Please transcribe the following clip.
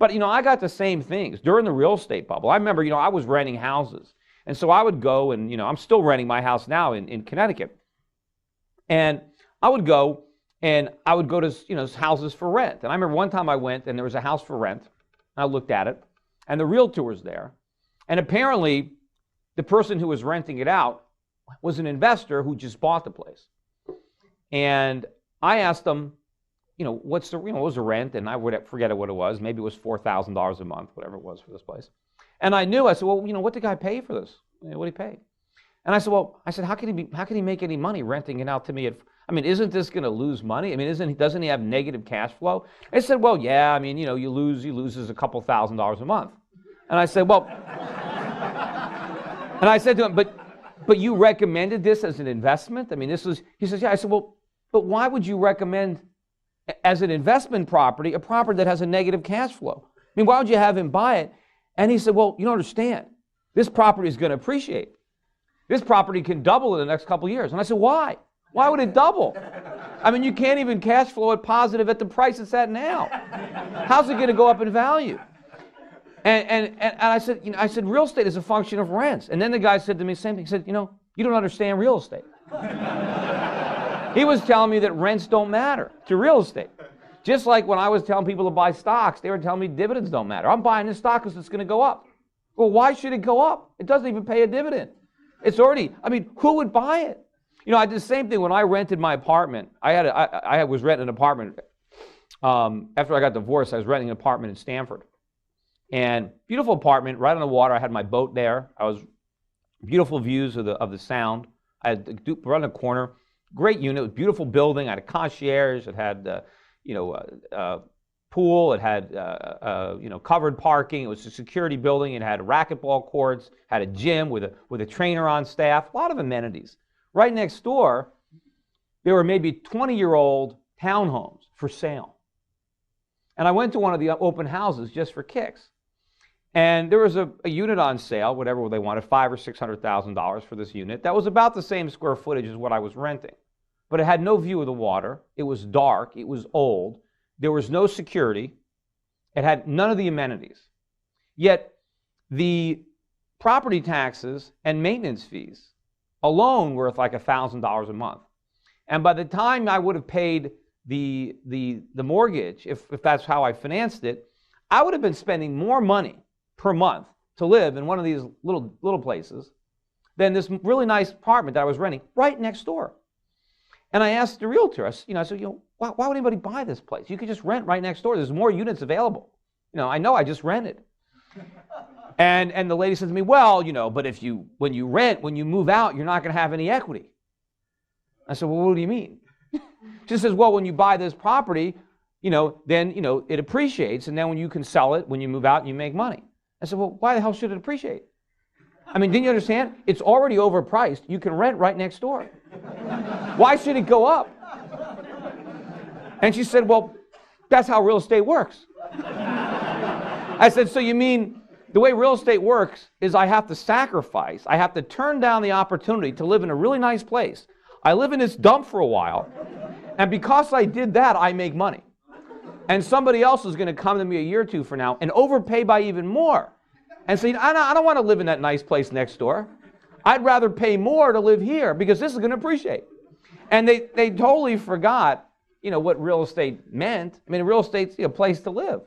But, I got the same things during the real estate bubble. I remember, I was renting houses. And so I would go and, I'm still renting my house now in Connecticut. And I would go to, houses for rent. And I remember one time I went and there was a house for rent. I looked at it and the realtor was there. And apparently the person who was renting it out was an investor who just bought the place. And I asked them, what was the rent? And I would forget what it was. Maybe it was $4,000 a month, whatever it was for this place. And I said, well, what did the guy pay for this? What did he pay? And I said, how can he make any money renting it out to me? Isn't this going to lose money? Doesn't he have negative cash flow? They said, well, yeah, he loses a couple $1,000s a month. And I said, well, and I said to him, but you recommended this as an investment? He says, yeah. I said, well, but why would you recommend as an investment property, a property that has a negative cash flow? Why would you have him buy it? And he said, well, you don't understand. This property is going to appreciate. This property can double in the next couple of years. And I said, why? Why would it double? You can't even cash flow it positive at the price it's at now. How's it going to go up in value? And I said, real estate is a function of rents. And then the guy said to me the same thing. He said, you don't understand real estate. He was telling me that rents don't matter to real estate. Just like when I was telling people to buy stocks, they were telling me dividends don't matter. I'm buying this stock because it's going to go up. Well, why should it go up? It doesn't even pay a dividend. It's already, who would buy it? I did the same thing when I rented my apartment. I was renting an apartment. After I got divorced, I was renting an apartment in Stamford. And beautiful apartment, right on the water. I had my boat there. Beautiful views of the sound. I had right in the corner. Great unit, beautiful building. I had a concierge. It had, pool. It had, covered parking. It was a security building. It had racquetball courts. Had a gym with a trainer on staff. A lot of amenities. Right next door, there were maybe 20-year-old townhomes for sale. And I went to one of the open houses just for kicks. And there was a unit on sale, whatever they wanted, $500,000 or $600,000 for this unit. That was about the same square footage as what I was renting. But it had no view of the water. It was dark. It was old. There was no security. It had none of the amenities. Yet the property taxes and maintenance fees alone worth like $1,000 a month. And by the time I would have paid the mortgage, if that's how I financed it, I would have been spending more money per month to live in one of these little places than this really nice apartment that I was renting right next door. And I asked the realtor, I said, why would anybody buy this place? You could just rent right next door. There's more units available. I know I just rented. And the lady said to me, well, but when you move out, you're not going to have any equity. I said, well, what do you mean? She says, well, when you buy this property, then, it appreciates. And then when you can sell it, when you move out, you make money. I said, well, why the hell should it appreciate? Didn't you understand? It's already overpriced. You can rent right next door. Why should it go up? And she said, well, that's how real estate works. I said, so you mean the way real estate works is I have to sacrifice. I have to turn down the opportunity to live in a really nice place. I live in this dump for a while. And because I did that, I make money. And somebody else is going to come to me a year or two from now and overpay by even more. And say, I don't want to live in that nice place next door. I'd rather pay more to live here because this is going to appreciate. And they totally forgot, what real estate meant. Real estate's a place to live.